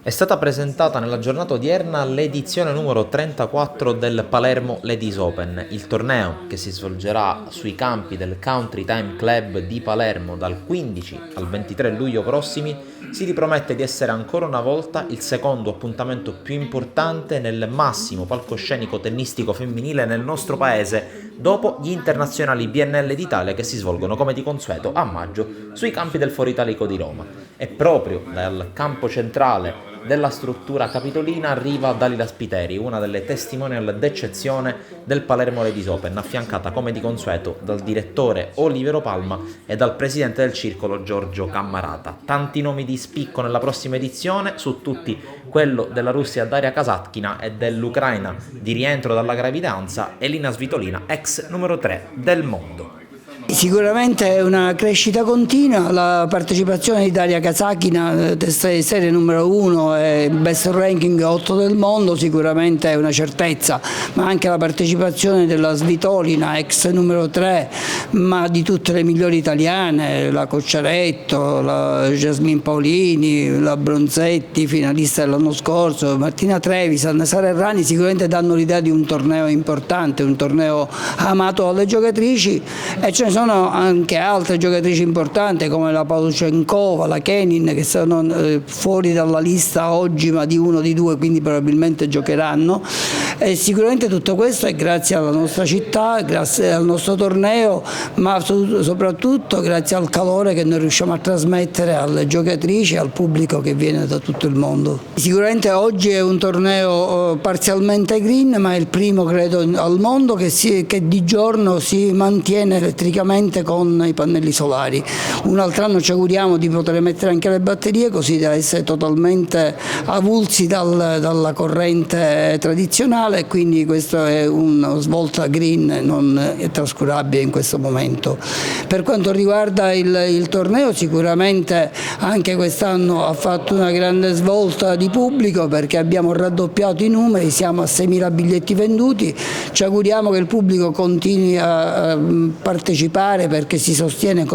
È stata presentata nella giornata odierna l'edizione numero 34 del Palermo Ladies Open, il torneo che si svolgerà sui campi del Country Time Club di Palermo dal 15 al 23 luglio prossimi. Si ripromette di essere ancora una volta il secondo appuntamento più importante nel massimo palcoscenico tennistico femminile nel nostro paese, dopo gli internazionali BNL d'Italia che si svolgono come di consueto a maggio sui campi del Foro Italico di Roma. E proprio dal campo centrale della struttura capitolina arriva Dalila Spiteri, una delle testimonial d'eccezione del Palermo Ladies Open, affiancata come di consueto dal direttore Olivero Palma e dal presidente del circolo Giorgio Cammarata. Tanti nomi di spicco nella prossima edizione, su tutti quello della Russia Daria Kasatkina e dell'Ucraina di rientro dalla gravidanza Elina Svitolina, ex numero 3 del mondo. Sicuramente è una crescita continua, la partecipazione di Daria Kasatkina, serie numero 1 e best ranking 8 del mondo, sicuramente è una certezza, ma anche la partecipazione della Svitolina, ex numero 3, ma di tutte le migliori italiane, la Cocciaretto, la Jasmine Paolini, la Bronzetti, finalista dell'anno scorso, Martina Trevisan, Sara Errani, sicuramente danno l'idea di un torneo importante, un torneo amato dalle giocatrici, e ce ne sono anche altre giocatrici importanti come la Pavlyuchenkova, la Kenin, che sono fuori dalla lista oggi, ma di uno di due, quindi probabilmente giocheranno. E sicuramente tutto questo è grazie alla nostra città, grazie al nostro torneo, ma soprattutto grazie al calore che noi riusciamo a trasmettere alle giocatrici e al pubblico che viene da tutto il mondo. Sicuramente oggi è un torneo parzialmente green, ma è il primo, credo, al mondo che di giorno si mantiene elettricamente con i pannelli solari. Un altro anno ci auguriamo di poter mettere anche le batterie, così da essere totalmente avulsi dalla corrente tradizionale, e quindi questo è una svolta green non trascurabile in questo momento. Per quanto riguarda il torneo, sicuramente anche quest'anno ha fatto una grande svolta di pubblico, perché abbiamo raddoppiato i numeri, siamo a 6.000 biglietti venduti. Ci auguriamo che il pubblico continui a partecipare, perché si sostiene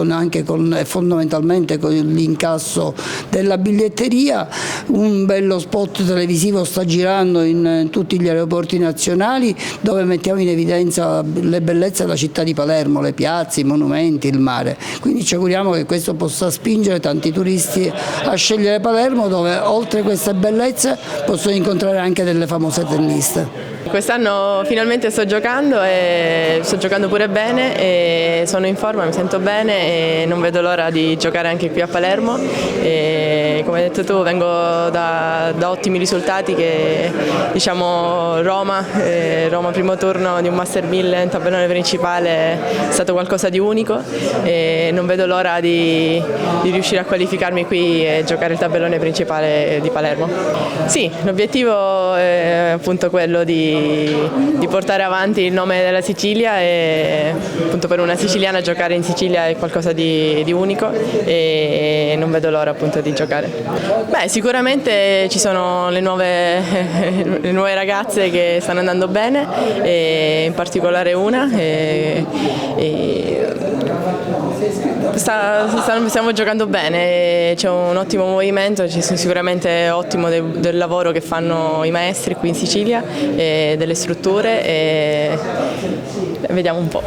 fondamentalmente con l'incasso della biglietteria. Un bello spot televisivo sta girando in tutti gli aeroporti nazionali, dove mettiamo in evidenza le bellezze della città di Palermo, le piazze, i monumenti, il mare. Quindi ci auguriamo che questo possa spingere tanti turisti a scegliere Palermo, dove oltre a queste bellezze possono incontrare anche delle famose tenniste. Quest'anno finalmente sto giocando e sto giocando pure bene e sono in forma, mi sento bene e non vedo l'ora di giocare anche qui a Palermo. E come hai detto tu, vengo da ottimi risultati che, diciamo, Roma primo turno di un Master 1000 in tabellone principale è stato qualcosa di unico e non vedo l'ora di riuscire a qualificarmi qui e giocare il tabellone principale di Palermo. Sì, l'obiettivo è appunto quello di portare avanti il nome della Sicilia, e appunto per una siciliana giocare in Sicilia è qualcosa di unico e non vedo l'ora appunto di giocare. Beh, sicuramente ci sono le nuove ragazze che stanno andando bene, e in particolare una. Stiamo giocando bene, c'è un ottimo movimento, c'è sicuramente ottimo del lavoro che fanno i maestri qui in Sicilia e delle strutture, e vediamo un po'.